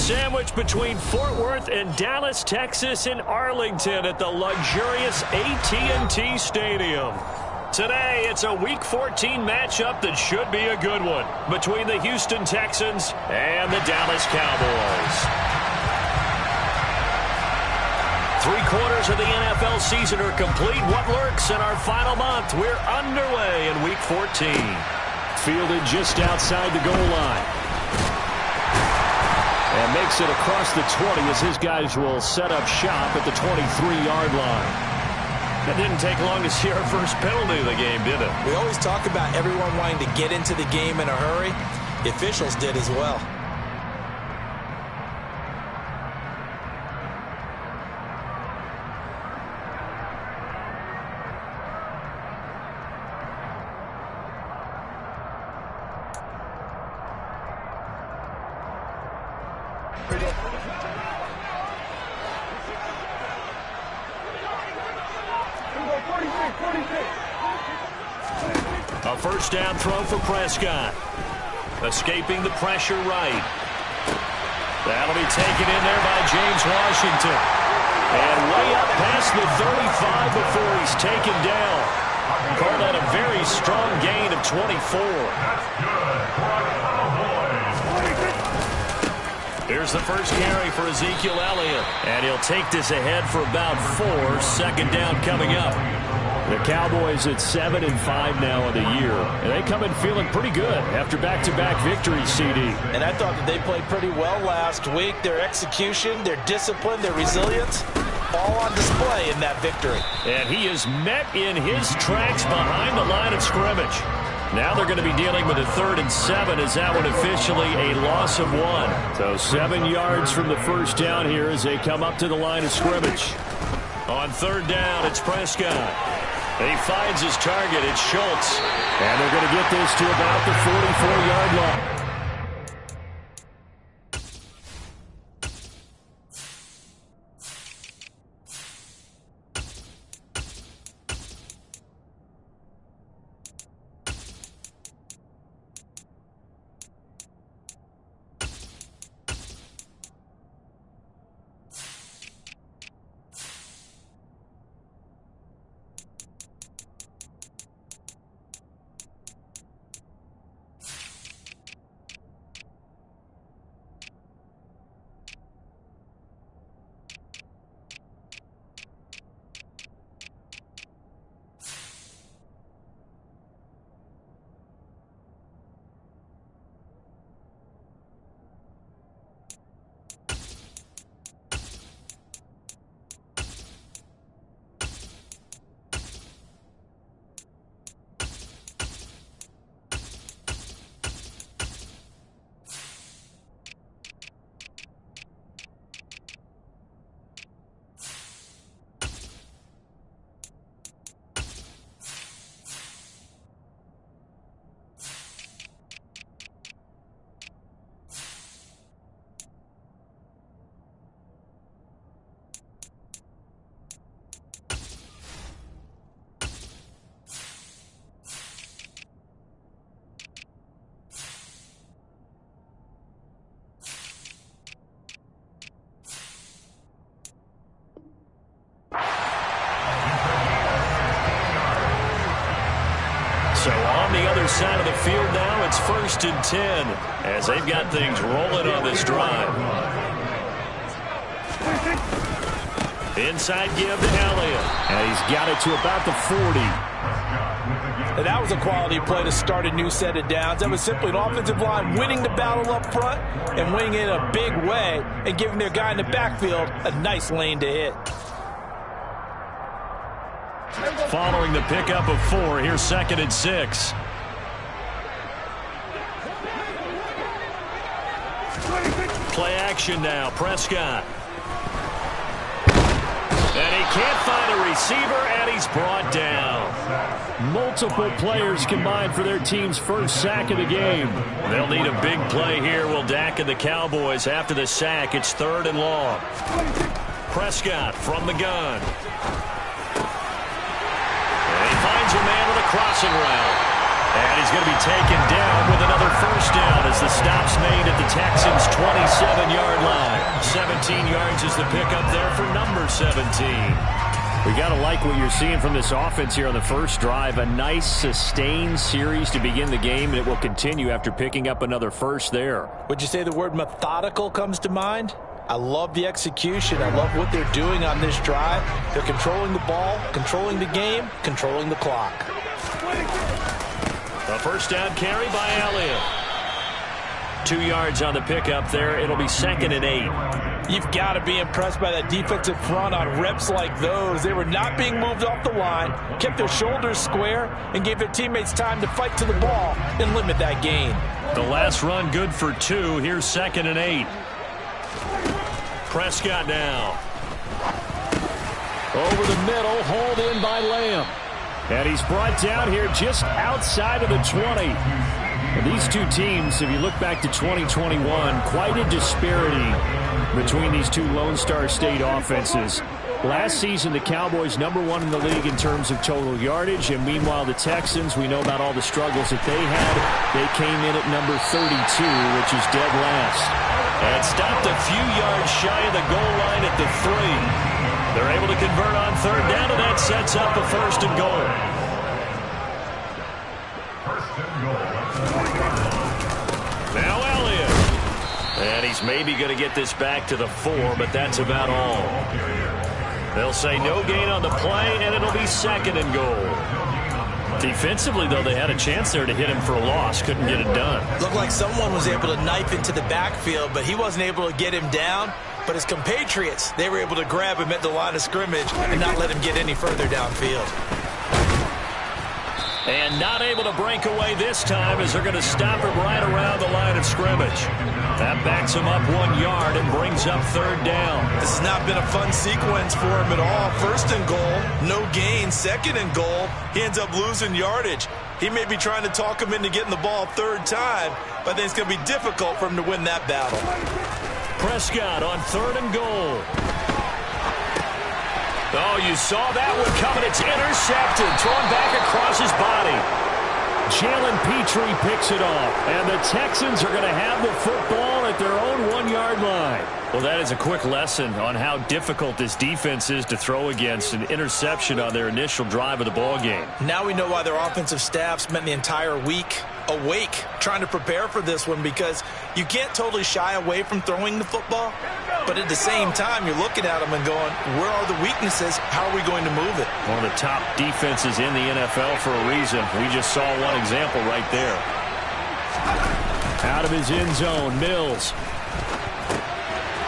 Sandwiched between Fort Worth and Dallas, Texas in Arlington at the luxurious AT&T Stadium. Today, it's a Week 14 matchup that should be a good one between the Houston Texans and the Dallas Cowboys. 3/4 of the NFL season are complete. What lurks in our final month? We're underway in Week 14. Fielded just outside the goal line. And makes it across the 20 as his guys will set up shop at the 23-yard line. It didn't take long to see our first penalty of the game, did it? We always talk about everyone wanting to get into the game in a hurry. The officials did as well. A first down throw for Prescott. Escaping the pressure right. That'll be taken in there by James Washington. And way up past the 35 before he's taken down. Called that a very strong gain of 24. Here's the first carry for Ezekiel Elliott. And he'll take this ahead for about 4. Second down coming up. The Cowboys at 7-5 now in the year. And they come in feeling pretty good after back-to-back victories, CD. And I thought that they played pretty well last week. Their execution, their discipline, their resilience, all on display in that victory. And he is met in his tracks behind the line of scrimmage. Now they're going to be dealing with a 3rd and 7 as that one officially a loss of 1. So 7 yards from the first down here as they come up to the line of scrimmage. On 3rd down, it's Prescott. He finds his target. It's Schultz. And they're going to get this to about the 44-yard line. So on the other side of the field now, it's 1st and 10 as they've got things rolling on this drive. Inside give to Elliott. And he's got it to about the 40. And that was a quality play to start a new set of downs. That was simply an offensive line winning the battle up front and winning it in a big way and giving their guy in the backfield a nice lane to hit. Following the pickup of 4, here's 2nd and 6. Play action now, Prescott. And he can't find a receiver, and he's brought down. Multiple players combined for their team's first sack of the game. They'll need a big play here, will Dak and the Cowboys. After the sack, it's 3rd and long. Prescott from the gun. Finds a man with a crossing route. And he's going to be taken down with another first down as the stop's made at the Texans' 27-yard line. a pickup there for number 17. We got to like what you're seeing from this offense here on the first drive. A nice, sustained series to begin the game, and it will continue after picking up another first there. Would you say the word methodical comes to mind? I love the execution. I love what they're doing on this drive. They're controlling the ball, controlling the game, controlling the clock. A first down carry by Elliott. 2 yards on the pickup there. It'll be 2nd and 8. You've got to be impressed by that defensive front on reps like those. They were not being moved off the line, kept their shoulders square, and gave their teammates time to fight to the ball and limit that gain. The last run good for 2. Here's 2nd and 8. Prescott now. Over the middle, hauled in by Lamb. And he's brought down here just outside of the 20. And these two teams, if you look back to 2021, quite a disparity between these two Lone Star State offenses. Last season, the Cowboys #1 in the league in terms of total yardage, and meanwhile the Texans, we know about all the struggles that they had. They came in at number 32, which is dead last. And stopped a few yards shy of the goal line at the 3. They're able to convert on 3rd down, and that sets up a 1st and goal. Now Elliott. And he's maybe going to get this back to the 4, but that's about all. They'll say no gain on the play, and it'll be 2nd and goal. Defensively, though, they had a chance there to hit him for a loss. Couldn't get it done. Looked like someone was able to knife into the backfield, but he wasn't able to get him down. But his compatriots, they were able to grab him at the line of scrimmage and not let him get any further downfield. And not able to break away this time as they're going to stop him right around the line of scrimmage. That backs him up 1 yard and brings up 3rd down. This has not been a fun sequence for him at all. 1st and goal, no gain. 2nd and goal, he ends up losing yardage. He may be trying to talk him into getting the ball 3rd time, but I think it's going to be difficult for him to win that battle. Prescott on 3rd and goal. Oh, you saw that one coming. It's intercepted. Thrown back across his body. Jalen Petrie picks it off. And the Texans are going to have the football at their own 1-yard line. Well, that is a quick lesson on how difficult this defense is to throw against. An interception on their initial drive of the ball game. Now we know why their offensive staff spent the entire week awake trying to prepare for this one, because you can't totally shy away from throwing the football, but at the same time you're looking at them and going, where are the weaknesses? How are we going to move it? One of the top defenses in the NFL for a reason. We just saw one example right there. Out of his end zone, Mills.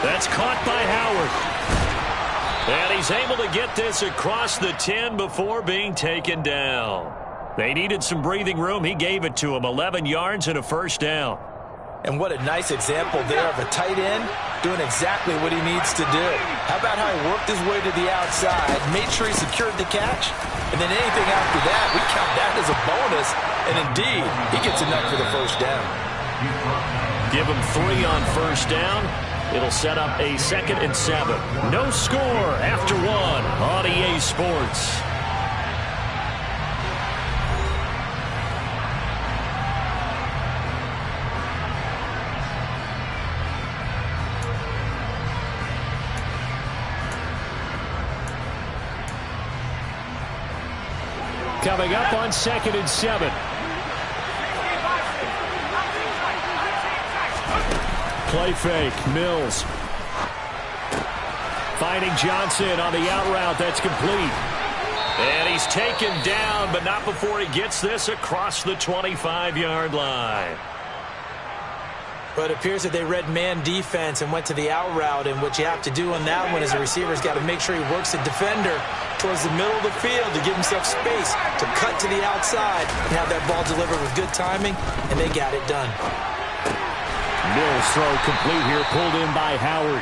That's caught by Howard. And he's able to get this across the 10 before being taken down. They needed some breathing room. He gave it to him. 11 yards and a 1st down. And what a nice example there of a tight end doing exactly what he needs to do. How about how he worked his way to the outside, made sure he secured the catch, and then anything after that, we count that as a bonus. And indeed, he gets enough for the 1st down. Give him 3 on 1st down. It'll set up a 2nd and 7. No score after 1 on EA Sports. Coming up on 2nd and 7. Play fake, Mills. Finding Johnson on the out route. That's complete. And he's taken down, but not before he gets this across the 25-yard line. But it appears that they read man defense and went to the out route, and what you have to do on that one is the receiver's got to make sure he works the defender towards the middle of the field to give himself space to cut to the outside and have that ball delivered with good timing, and they got it done. Mills throw complete here, pulled in by Howard.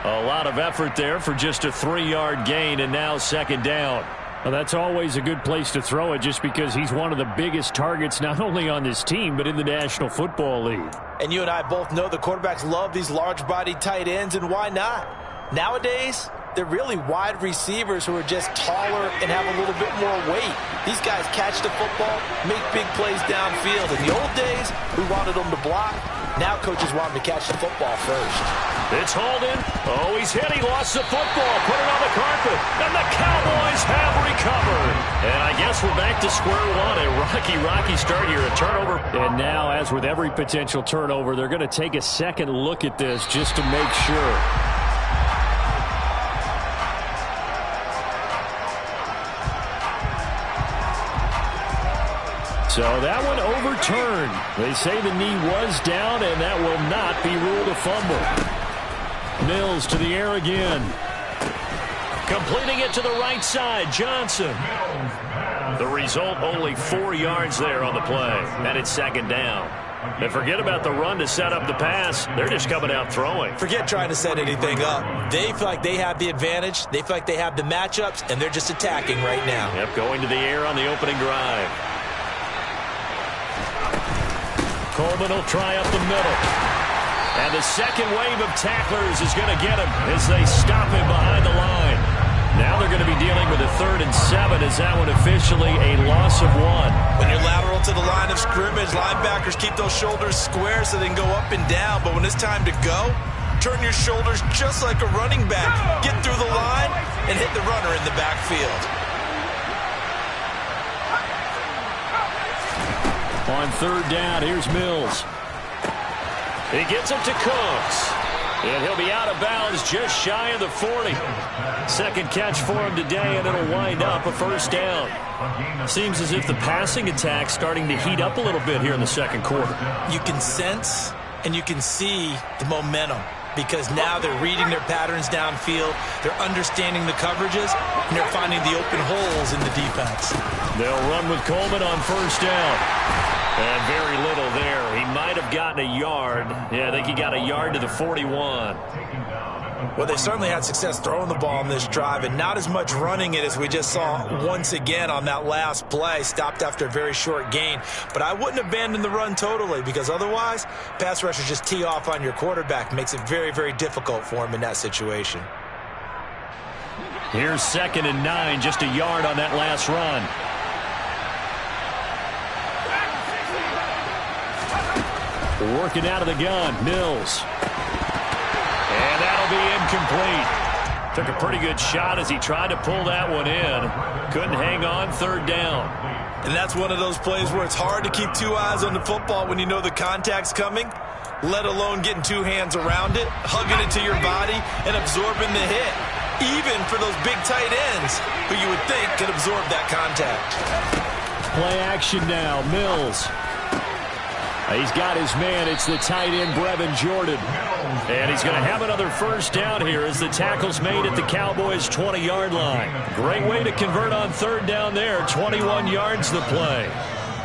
A lot of effort there for just a 3-yard gain, and now 2nd down. Well, that's always a good place to throw it, just because he's one of the biggest targets not only on this team but in the National Football League. And you and I both know the quarterbacks love these large-bodied tight ends, and why not? Nowadays, they're really wide receivers who are just taller and have a little bit more weight. These guys catch the football, make big plays downfield. In the old days, we wanted them to block. Now coaches want him to catch the football first. It's Holden. Oh, he's hit. He lost the football. Put it on the carpet. And the Cowboys have recovered. And I guess we're back to square one. A rocky start here. A turnover. And now, as with every potential turnover, they're going to take a second look at this just to make sure. So that one overturned. They say the knee was down, and that will not be ruled a fumble. Mills to the air again. Completing it to the right side, Johnson. The result, only 4 yards there on the play. And it's second down. And forget about the run to set up the pass. They're just coming out throwing. Forget trying to set anything up. They feel like they have the advantage. They feel like they have the matchups, and they're just attacking right now. Yep, going to the air on the opening drive. Coleman will try up the middle. And the second wave of tacklers is going to get him as they stop him behind the line. Now they're going to be dealing with a 3rd and 7 as that one officially a loss of 1. When you're lateral to the line of scrimmage, linebackers keep those shoulders square so they can go up and down. But when it's time to go, turn your shoulders just like a running back. Get through the line and hit the runner in the backfield. On 3rd down, here's Mills. He gets it to Cooks. And he'll be out of bounds just shy of the 40. Second catch for him today, and it'll wind up a 1st down. Seems as if the passing attack's starting to heat up a little bit here in the second quarter. You can sense and you can see the momentum because now they're reading their patterns downfield, they're understanding the coverages, and they're finding the open holes in the defense. They'll run with Coleman on 1st down. And very little there. He might have gotten a yard. Yeah, I think he got a yard to the 41. Well, they certainly had success throwing the ball on this drive and not as much running it as we just saw once again on that last play. Stopped after a very short gain. But I wouldn't abandon the run totally because otherwise, pass rushers just tee off on your quarterback. Makes it very, very difficult for him in that situation. Here's 2nd and 9, just a yard on that last run. Working out of the gun, Mills. And that'll be incomplete. Took a pretty good shot as he tried to pull that one in. Couldn't hang on, 3rd down. And that's one of those plays where it's hard to keep 2 eyes on the football when you know the contact's coming, let alone getting 2 hands around it, hugging it to your body, and absorbing the hit. Even for those big tight ends who you would think could absorb that contact. Play action now, Mills. He's got his man. It's the tight end, Brevin Jordan. And he's going to have another 1st down here as the tackle's made at the Cowboys' 20-yard line. Great way to convert on 3rd down there. 21 yards the play.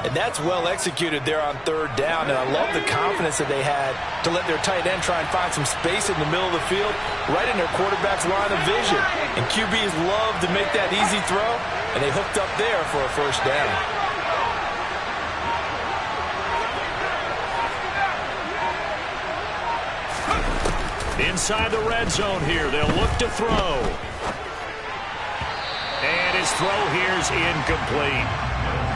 And that's well executed there on 3rd down. And I love the confidence that they had to let their tight end try and find some space in the middle of the field, right in their quarterback's line of vision. And QBs love to make that easy throw, and they hooked up there for a 1st down. Inside the red zone here, they'll look to throw. And his throw here's incomplete.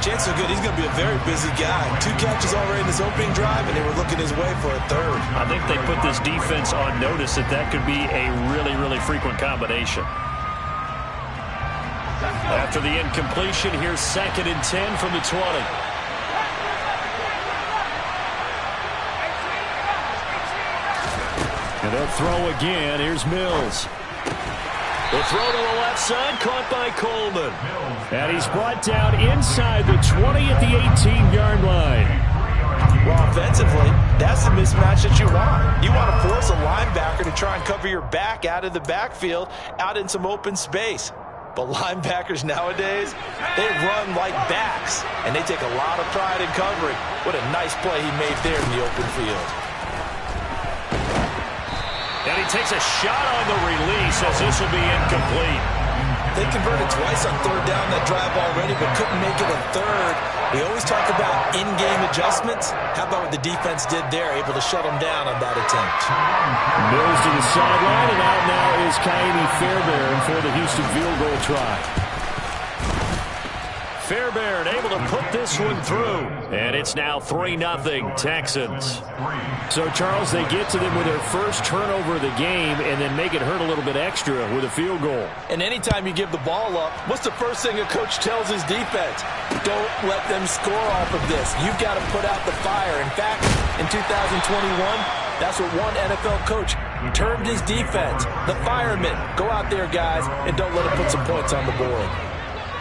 Chances are good he's going to be a very busy guy. 2 catches already in this opening drive, and they were looking his way for a 3rd. I think they put this defense on notice that could be a really, really frequent combination. After the incompletion, here's 2nd and 10 from the 20. And they'll throw again. Here's Mills. The throw to the left side, caught by Coleman. And he's brought down inside the 20 at the 18-yard line. Well, offensively, that's the mismatch that you want. You want to force a linebacker to try and cover your back out of the backfield, out in some open space. But linebackers nowadays, they run like backs, and they take a lot of pride in covering. What a nice play he made there in the open field. And he takes a shot on the release as this will be incomplete. They converted twice on 3rd down that drive already, but couldn't make it a 3rd. We always talk about in-game adjustments. How about what the defense did there, able to shut them down on that attempt? Mills to the sideline, and out now is Kaimi Fairbairn for the Houston field goal try. Fairbairn able to put this one through. And it's now 3-0 Texans. So, Charles, they get to them with their first turnover of the game and then make it hurt a little bit extra with a field goal. And anytime you give the ball up, what's the first thing a coach tells his defense? Don't let them score off of this. You've got to put out the fire. In fact, in 2021, that's what one NFL coach termed his defense. The firemen. Go out there, guys, and don't let them put some points on the board.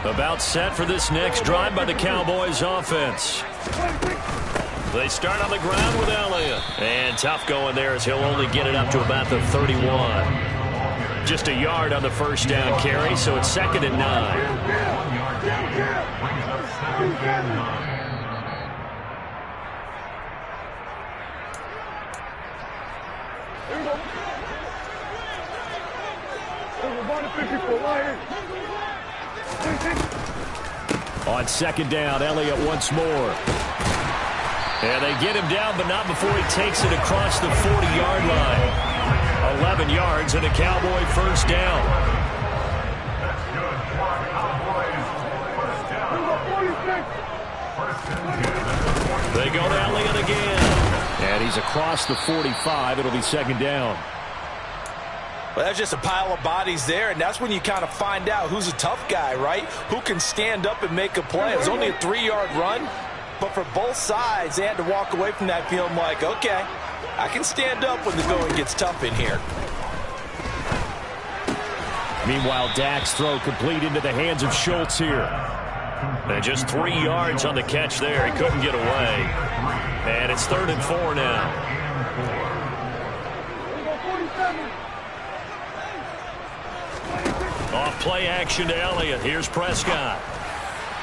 About set for this next drive by the Cowboys offense. They start on the ground with Elliott. And tough going there as he'll only get it up to about the 31. Just a yard on the first down carry, so it's 2nd and 9. On 2nd down, Elliott once more. And they get him down, but not before he takes it across the 40-yard line. 11 yards and a Cowboy first down. They go to Elliott again. And he's across the 45. It'll be 2nd down. Well, that's just a pile of bodies there, and that's when you kind of find out who's a tough guy, right? Who can stand up and make a play. It was only a 3-yard run, but for both sides, they had to walk away from that feeling like, okay, I can stand up when the going gets tough in here. Meanwhile, Dak's throw complete into the hands of Schultz here. And just 3 yards on the catch there. He couldn't get away. And it's 3rd and 4 now. Off play action to Elliott. Here's Prescott.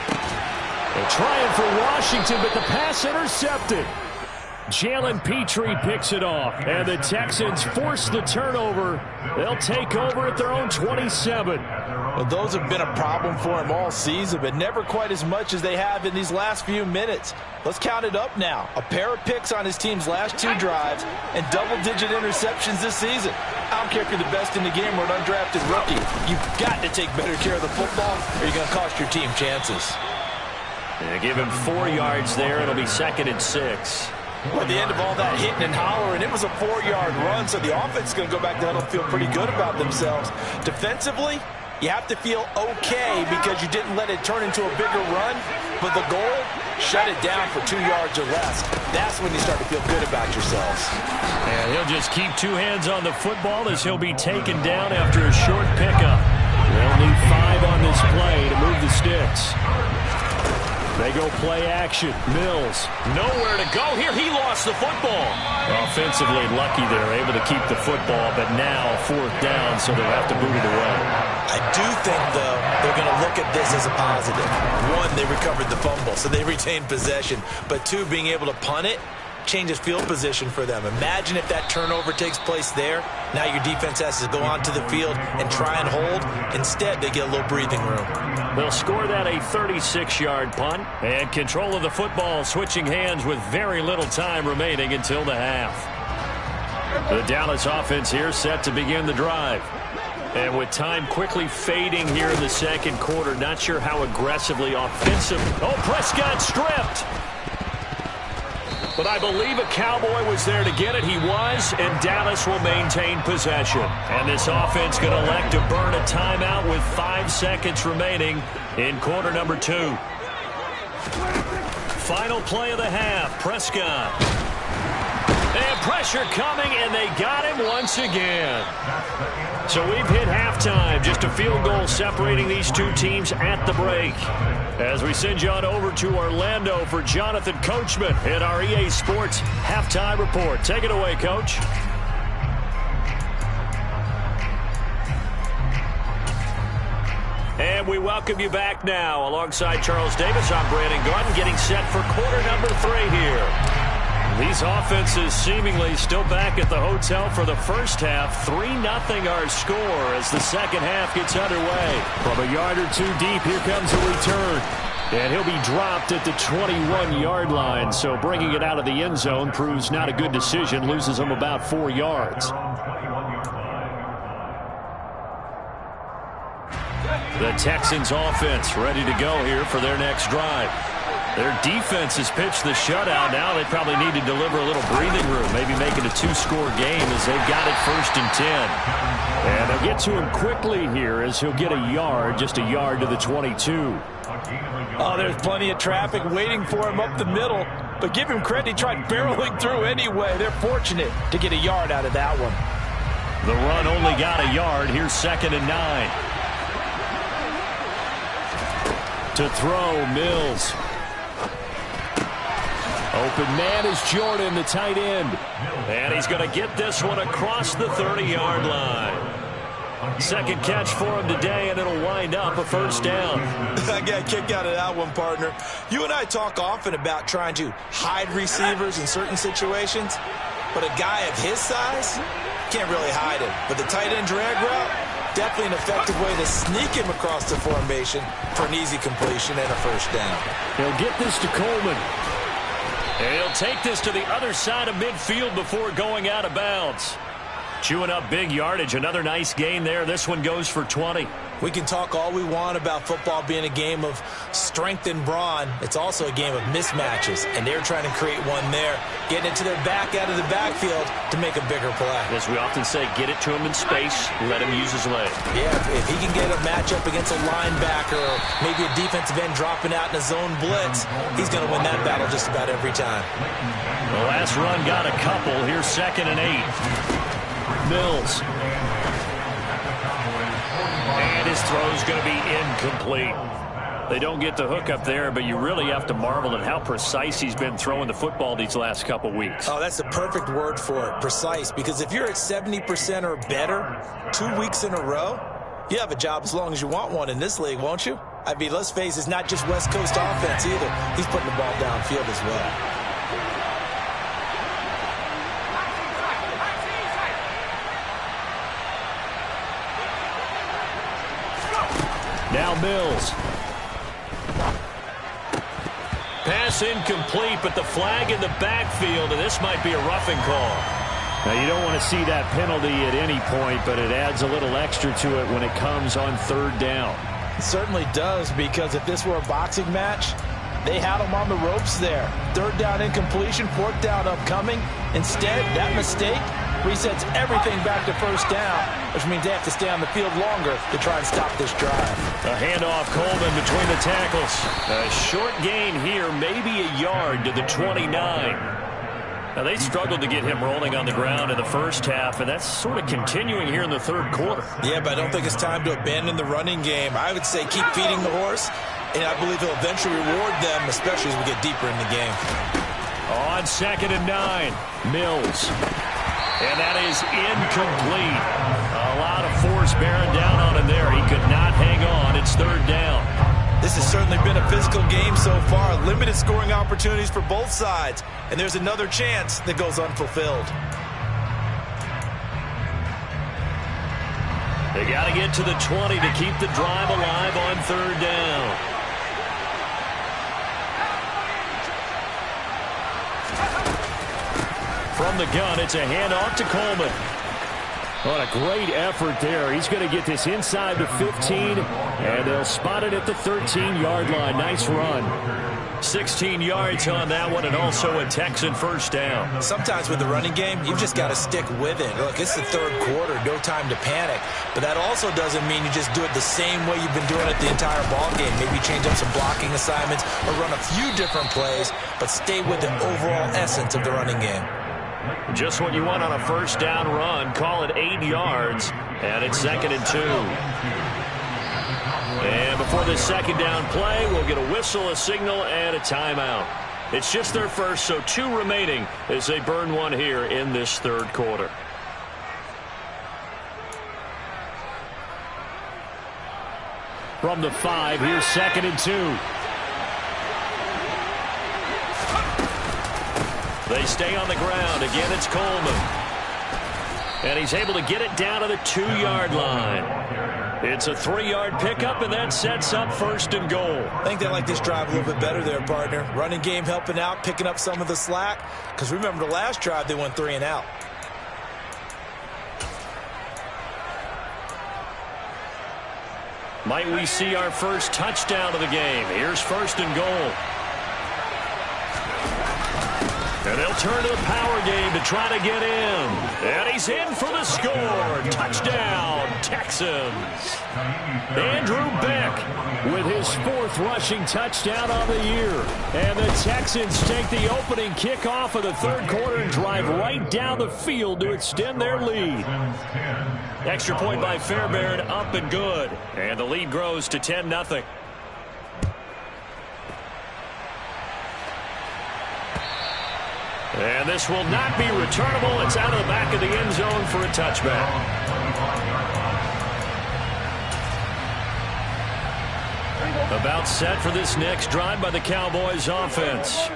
They're trying for Washington, but the pass intercepted. Jalen Petrie picks it off, and the Texans force the turnover. They'll take over at their own 27. Well, those have been a problem for him all season, but never quite as much as they have in these last few minutes. Let's count it up now. A pair of picks on his team's last 2 drives and double-digit interceptions this season. I don't care if you're the best in the game or an undrafted rookie. You've got to take better care of the football or you're going to cost your team chances. They give him 4 yards there. It'll be 2nd and 6. Well, at the end of all that hitting and hollering, it was a 4-yard run, so the offense is going to go back down and feel pretty good about themselves. Defensively, you have to feel okay because you didn't let it turn into a bigger run, but the goal, shut it down for 2 yards or less. That's when you start to feel good about yourselves. And he'll just keep 2 hands on the football as he'll be taken down after a short pickup. They'll need 5 on this play to move the sticks. They go play action. Mills. Nowhere to go here. He lost the football. Offensively lucky they're able to keep the football, but now 4th down, so they'll have to boot it away. I do think, though, they're going to look at this as a positive. 1, they recovered the fumble, so they retained possession. But 2, being able to punt it changes field position for them. Imagine if that turnover takes place there. Now your defense has to go onto the field and try and hold. Instead, they get a little breathing room. They'll score that a 36-yard punt. And control of the football switching hands with very little time remaining until the half. The Dallas offense here set to begin the drive. And with time quickly fading here in the 2nd quarter, not sure how aggressively offensive. Oh, Prescott stripped. But I believe a Cowboy was there to get it. He was, and Dallas will maintain possession. And this offense going to elect to burn a timeout with 5 seconds remaining in quarter number 2. Final play of the half, Prescott. And pressure coming, and they got him once again. So we've hit halftime. Just a field goal separating these 2 teams at the break. As we send you on over to Orlando for Jonathan Coachman in our EA Sports Halftime Report. Take it away, Coach. And we welcome you back now. Alongside Charles Davis, I'm Brandon Gordon, getting set for quarter number 3 here. These offenses seemingly still back at the hotel for the first half. 3-0 our score as the second half gets underway. From a yard or 2 deep, here comes a return. And he'll be dropped at the 21-yard line. So bringing it out of the end zone proves not a good decision. Loses him about 4 yards. The Texans offense ready to go here for their next drive. Their defense has pitched the shutout. Now they probably need to deliver a little breathing room, maybe make it a two-score game as they've got it 1st and 10. And they'll get to him quickly here as he'll get a yard, just a yard to the 22. Oh, there's plenty of traffic waiting for him up the middle. But give him credit, he tried barreling through anyway. They're fortunate to get a yard out of that one. The run only got a yard. Here's 2nd and 9. To throw, Mills. Open man is Jordan, the tight end. And he's going to get this one across the 30-yard line. Second catch for him today, and it'll wind up a 1st down. I got a kick out of that one, partner. You and I talk often about trying to hide receivers in certain situations, but a guy of his size can't really hide him. But the tight end drag route, definitely an effective way to sneak him across the formation for an easy completion and a 1st down. He'll get this to Coleman. And he'll take this to the other side of midfield before going out of bounds. Chewing up big yardage. Another nice gain there. This one goes for 20. We can talk all we want about football being a game of strength and brawn. It's also a game of mismatches, and they're trying to create one there, getting it to their back out of the backfield to make a bigger play. As we often say, get it to him in space, let him use his leg. Yeah, if he can get a matchup against a linebacker or maybe a defensive end dropping out in a zone blitz, he's going to win that battle just about every time. The last run got a couple. Here's 2nd and 8. Mills. And his throw's going to be incomplete. They don't get the hook up there, but you really have to marvel at how precise he's been throwing the football these last couple weeks. Oh, that's the perfect word for it, precise, because if you're at 70% or better 2 weeks in a row, you have a job as long as you want one in this league, won't you? I mean, let's face it, it's not just West Coast offense either. He's putting the ball downfield as well. Now Mills. Pass incomplete, but the flag in the backfield, and this might be a roughing call. Now, you don't want to see that penalty at any point, but it adds a little extra to it when it comes on 3rd down. It certainly does, because if this were a boxing match, they had him on the ropes there. 3rd down incompletion, 4th down upcoming. Instead, that mistake resets everything back to 1st down, which means they have to stay on the field longer to try and stop this drive. A handoff, Coleman between the tackles. A short gain here, maybe a yard to the 29. Now, they struggled to get him rolling on the ground in the first half, and that's sort of continuing here in the 3rd quarter. Yeah, but I don't think it's time to abandon the running game. I would say keep feeding the horse, and I believe he'll eventually reward them, especially as we get deeper in the game. On 2nd and 9, Mills. And that is incomplete. A lot of force bearing down on him there. He could not hang on. It's 3rd down. This has certainly been a physical game so far. Limited scoring opportunities for both sides. And there's another chance that goes unfulfilled. They got to get to the 20 to keep the drive alive on 3rd down. From the gun, it's a handoff to Coleman. What a great effort there. He's going to get this inside the 15, and they'll spot it at the 13-yard line. Nice run. 16 yards on that one, and also a Texan 1st down. Sometimes with the running game, you've just got to stick with it. Look, it's the 3rd quarter, no time to panic. But that also doesn't mean you just do it the same way you've been doing it the entire ball game. Maybe change up some blocking assignments or run a few different plays, but stay with the overall essence of the running game. Just what you want on a 1st down run. Call it 8 yards, and it's 2nd and 2. And before this 2nd down play, we'll get a whistle, a signal, and a timeout. It's just their first, so 2 remaining as they burn one here in this 3rd quarter. From the 5, here's 2nd and 2. They stay on the ground. Again, it's Coleman. And he's able to get it down to the 2-yard line. It's a 3-yard pickup, and that sets up 1st and goal. I think they like this drive a little bit better there, partner. Running game helping out, picking up some of the slack. Because remember the last drive, they went 3 and out. Might we see our first touchdown of the game? Here's first and goal. And they'll turn to the power game to try to get in. And he's in for the score. Touchdown, Texans. Andrew Beck with his 4th rushing touchdown on the year. And the Texans take the opening kickoff of the 3rd quarter and drive right down the field to extend their lead. Extra point by Fairbairn, up and good. And the lead grows to 10-0. And this will not be returnable. It's out of the back of the end zone for a touchback. About set for this next drive by the Cowboys offense.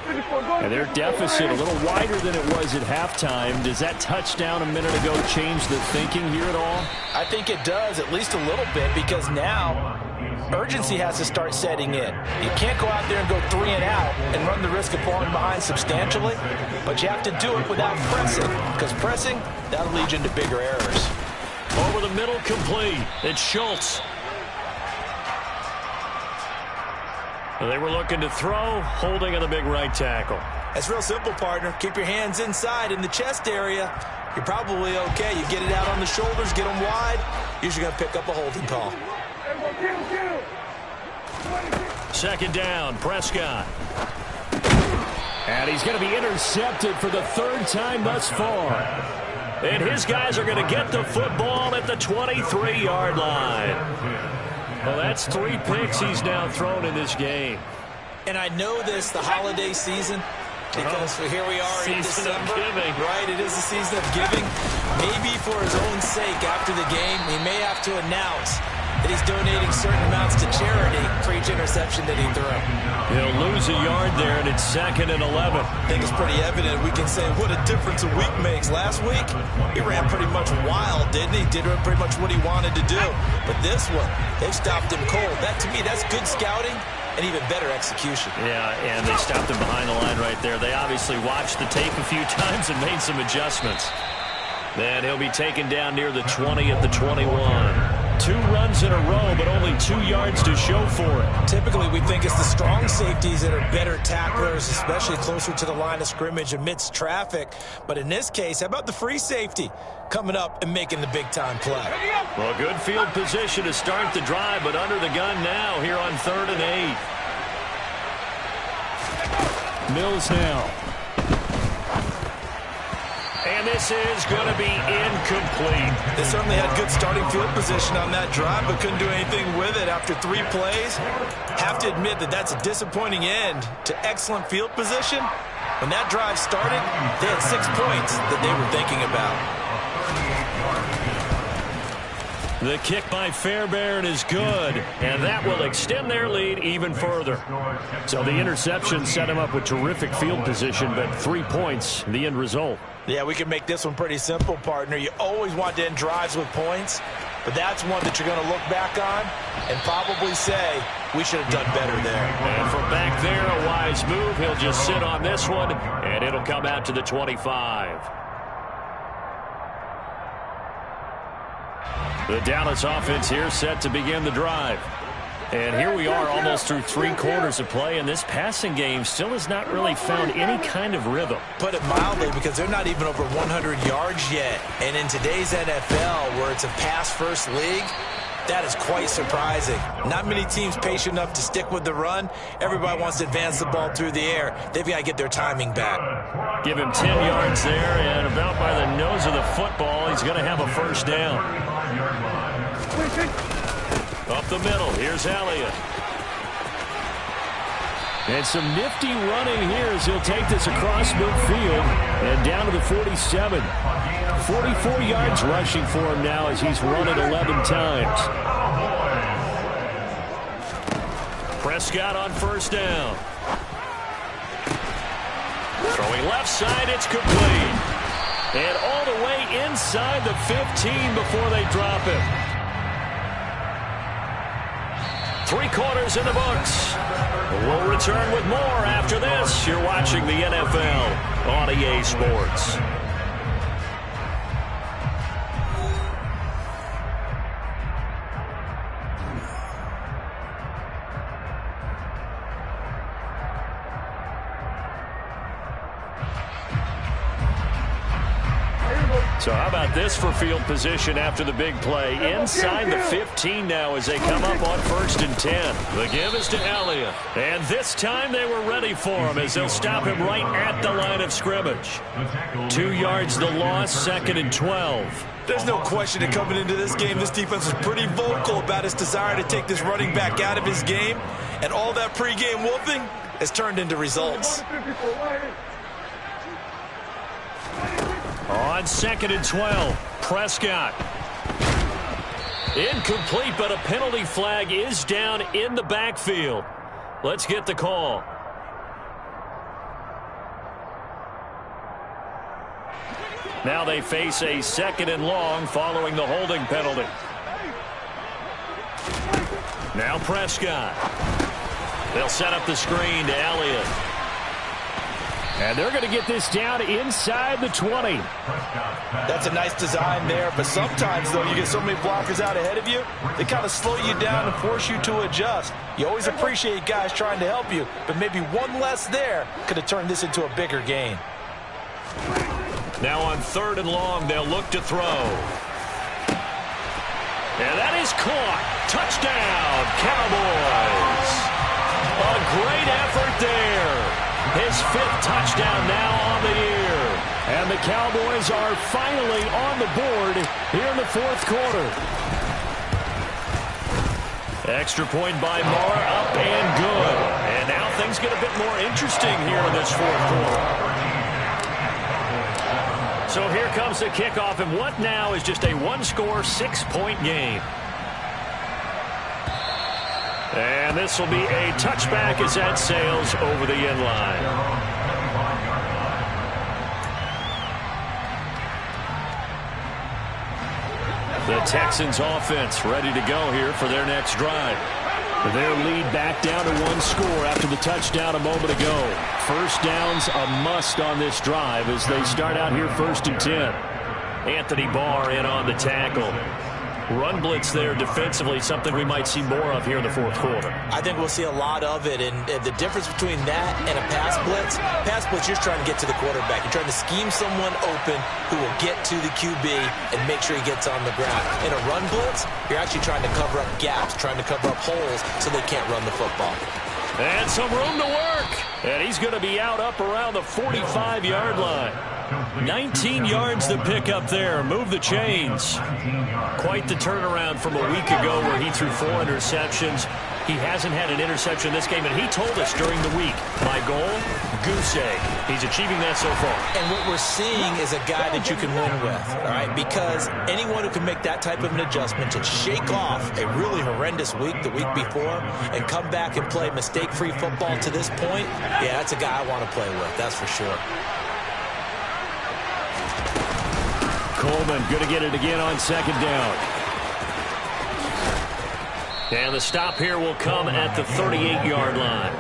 And their deficit a little wider than it was at halftime. Does that touchdown a minute ago change the thinking here at all? I think it does, at least a little bit, because now urgency has to start setting in. You can't go out there and go 3 and out and run the risk of falling behind substantially, but you have to do it without pressing, because pressing, that'll lead you into bigger errors. Over the middle, complete. It's Schultz. They were looking to throw, holding on the big right tackle. It's real simple, partner. Keep your hands inside in the chest area. You're probably okay. You get it out on the shoulders, get them wide. Usually going to pick up a holding call. Second down, Prescott. And he's going to be intercepted for the 3rd time thus far. And his guys are going to get the football at the 23-yard line. Well, that's 3 picks he's now thrown in this game. And I know this, the holiday season, because here we are in December. Right, it is the season of giving. Maybe for his own sake after the game, he may have to announce that he's donating certain amounts to charity for each interception that he threw. He'll lose a yard there, and it's 2nd and 11. I think it's pretty evident. We can say what a difference a week makes. Last week, he ran pretty much wild, didn't he? Did pretty much what he wanted to do. But this one, they've stopped him cold. That, to me, that's good scouting and even better execution. Yeah, and they stopped him behind the line right there. They obviously watched the tape a few times and made some adjustments. Then he'll be taken down near the 20 at the 21. 2 runs in a row, but only 2 yards to show for it. Typically, we think it's the strong safeties that are better tacklers, especially closer to the line of scrimmage amidst traffic. But in this case, how about the free safety coming up and making the big-time play? Well, good field position to start the drive, but under the gun now here on 3rd and 8. Mills now. And this is going to be incomplete. They certainly had good starting field position on that drive, but couldn't do anything with it after 3 plays. Have to admit that that's a disappointing end to excellent field position. When that drive started, they had 6 points that they were thinking about. The kick by Fairbairn is good, and that will extend their lead even further. So the interception set him up with terrific field position, but 3 points, the end result. Yeah, we can make this one pretty simple, partner. You always want to end drives with points, but that's one that you're going to look back on and probably say, we should have done better there. And from back there, a wise move. He'll just sit on this one, and it'll come out to the 25. The Dallas offense here set to begin the drive. And here we are almost through 3 quarters of play, and this passing game still has not really found any kind of rhythm. Put it mildly, because they're not even over 100 yards yet. And in today's NFL, where it's a pass-first league, that is quite surprising. Not many teams patient enough to stick with the run. Everybody wants to advance the ball through the air. They've got to get their timing back. Give him 10 yards there, and about by the nose of the football, he's going to have a first down. Up the middle, here's Elliott. And some nifty running here as he'll take this across midfield and down to the 47. 44 yards rushing for him now as he's run it 11 times. Prescott on first down. Throwing left side, it's complete. And all the way inside the 15 before they drop him. 3 quarters in the books. We'll return with more after this. You're watching the NFL on EA Sports. So how about this for field position after the big play? Inside the 15 now as they come up on 1st and 10. The give is to Elliott. And this time they were ready for him as they'll stop him right at the line of scrimmage. 2 yards the loss, 2nd and 12. There's no question that coming into this game, this defense was pretty vocal about its desire to take this running back out of his game. And all that pregame whooping has turned into results. On 2nd and 12, Prescott. Incomplete, but a penalty flag is down in the backfield. Let's get the call. Now they face a 2nd and long following the holding penalty. Now Prescott. They'll set up the screen to Elliott. And they're going to get this down inside the 20. That's a nice design there, but sometimes, though, you get so many blockers out ahead of you, they kind of slow you down and force you to adjust. You always appreciate guys trying to help you, but maybe one less there could have turned this into a bigger gain. Now on 3rd and long, they'll look to throw. And that is caught. Touchdown, Cowboys. A great effort there. His 5th touchdown now on the year. And the Cowboys are finally on the board here in the 4th quarter. Extra point by Moore, up and good. And now things get a bit more interesting here in this 4th quarter. So here comes the kickoff, and what now is just a 1-score, 6-point game. And this will be a touchback as that sails over the end line. The Texans offense ready to go here for their next drive. Their lead back down to 1 score after the touchdown a moment ago. 1st down's a must on this drive as they start out here 1st and 10. Anthony Barr in on the tackle. Run blitz there defensively, something we might see more of here in the 4th quarter. I think we'll see a lot of it, and the difference between that and a pass blitz, you're trying to get to the quarterback. You're trying to scheme someone open who will get to the QB and make sure he gets on the ground. In a run blitz, you're actually trying to cover up gaps, trying to cover up holes so they can't run the football. And some room to work. And he's going to be out up around the 45-yard line. 19 yards to pick up there. Move the chains. Quite the turnaround from a week ago where he threw 4 interceptions. He hasn't had an interception this game, and he told us during the week, my goal, goose egg. He's achieving that so far. And what we're seeing is a guy that you can win with, all right? Because anyone who can make that type of an adjustment to shake off a really horrendous week the week before and come back and play mistake-free football to this point, yeah, that's a guy I want to play with, that's for sure. Coleman going to get it again on 2nd down. And the stop here will come at the 38-yard line.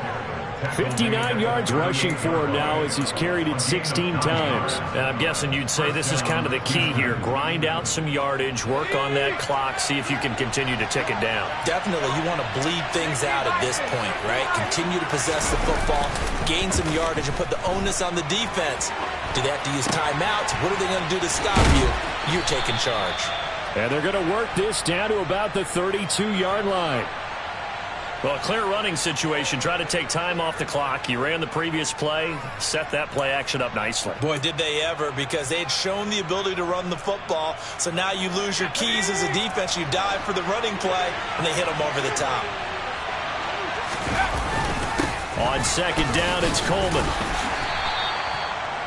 59 yards rushing for him now as he's carried it 16 times. And I'm guessing you'd say this is kind of the key here. Grind out some yardage, work on that clock, see if you can continue to tick it down. Definitely, you want to bleed things out at this point, right? Continue to possess the football, gain some yardage, and put the onus on the defense. Do they have to use timeouts? What are they going to do to stop you? You're taking charge. And they're going to work this down to about the 32-yard line. Well, a clear running situation. Try to take time off the clock. You ran the previous play, set that play action up nicely. Boy, did they ever, because they had shown the ability to run the football. So now you lose your keys as a defense. You dive for the running play, and they hit them over the top. On 2nd down, it's Coleman.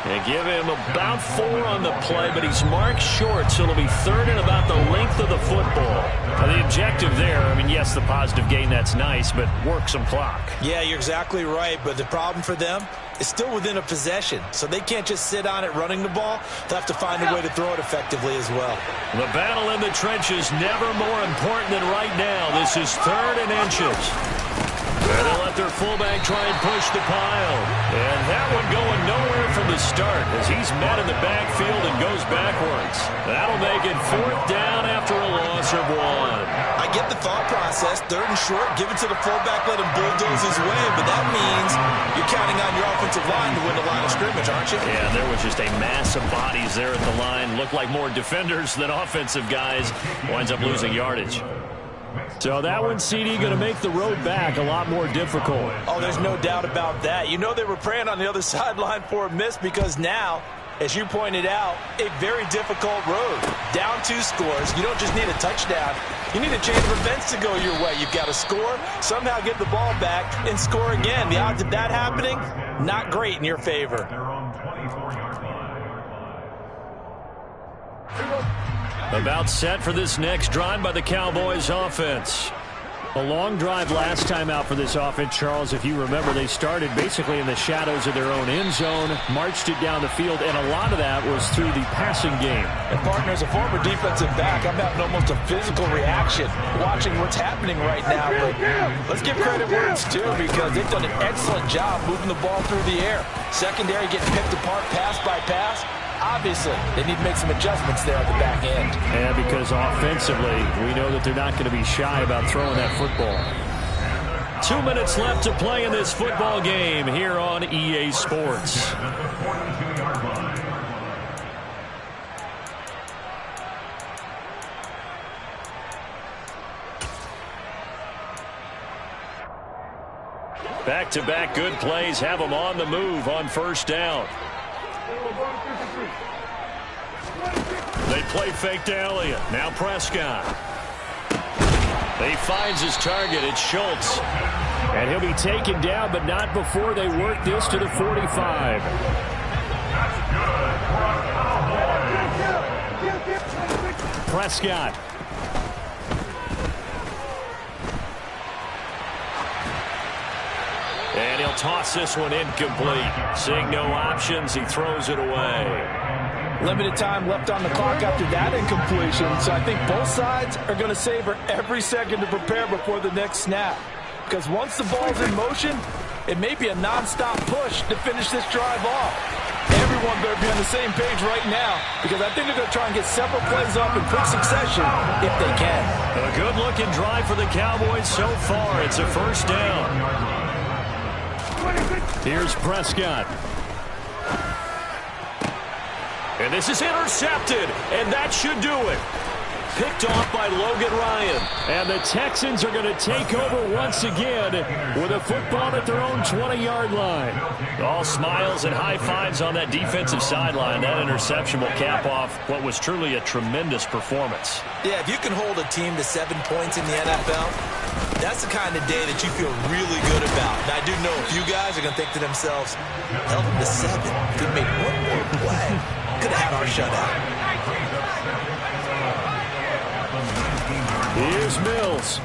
They give him about 4 on the play, but he's marked short, so it'll be 3rd and about the length of the football. Now, the objective there, I mean, yes, the positive gain, that's nice, but work some clock. Yeah, you're exactly right, but the problem for them is still within a possession, so they can't just sit on it running the ball. They'll have to find a way to throw it effectively as well. The battle in the trenches never more important than right now. This is 3rd and inches. And they'll let their fullback try and push the pile. And that one going nowhere from the start as he's met in the backfield and goes backwards. That'll make it 4th down after a loss of 1. I get get the thought process. 3rd and short, give it to the fullback, let him bulldoze his way. But that means you're counting on your offensive line to win the line of scrimmage, aren't you? Yeah, there was just a mass of bodies there at the line. Looked like more defenders than offensive guys. Winds up losing yardage. So that one, CD, going to make the road back a lot more difficult. Oh, there's no doubt about that. You know they were praying on the other sideline for a miss because now, as you pointed out, a very difficult road. Down 2 scores. You don't just need a touchdown. You need a chain of events to go your way. You've got to score, somehow get the ball back, and score again. The odds of that happening, not great in your favor. About set for this next drive by the Cowboys offense. A long drive last time out for this offense, Charles. If you remember, they started basically in the shadows of their own end zone, marched it down the field, and a lot of that was through the passing game. And, partner, as a former defensive back, I'm having almost a physical reaction watching what's happening right now. But let's give credit where it's due because they've done an excellent job moving the ball through the air. Secondary getting picked apart pass by pass. Obviously, they need to make some adjustments there at the back end. Yeah, because offensively, we know that they're not going to be shy about throwing that football. 2 minutes left to play in this football game here on EA Sports. Back-to-back good plays have them on the move on 1st down. They play fake to Elliott. Now Prescott. He finds his target. It's Schultz. And he'll be taken down, but not before they work this to the 45. Prescott. And he'll toss this one incomplete. Seeing no options, he throws it away. Limited time left on the clock after that incompletion, so I think both sides are going to savor every second to prepare before the next snap. Because once the ball's in motion, it may be a nonstop push to finish this drive off. Everyone better be on the same page right now because I think they're going to try and get several plays up in quick succession if they can. A good-looking drive for the Cowboys so far. It's a 1st down. Here's Prescott. And this is intercepted, and that should do it. Picked off by Logan Ryan. And the Texans are going to take over once again with a football at their own 20-yard line. All smiles and high fives on that defensive sideline. That interception will cap off what was truly a tremendous performance. Yeah, if you can hold a team to 7 points in the NFL, that's the kind of day that you feel really good about. And I do know a few guys are going to think to themselves, held them to 7. Could make one more play. Could have had our shutout. Here's Mills.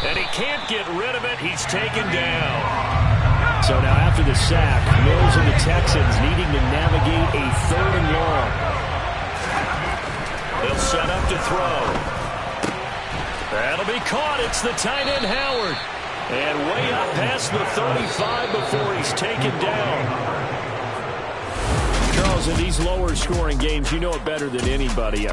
And he can't get rid of it. He's taken down. So now after the sack, Mills and the Texans needing to navigate a 3rd and long. They'll set up to throw. That'll be caught. It's the tight end, Howard. And way up past the 35 before he's taken down. Charles, in these lower scoring games, you know it better than anybody.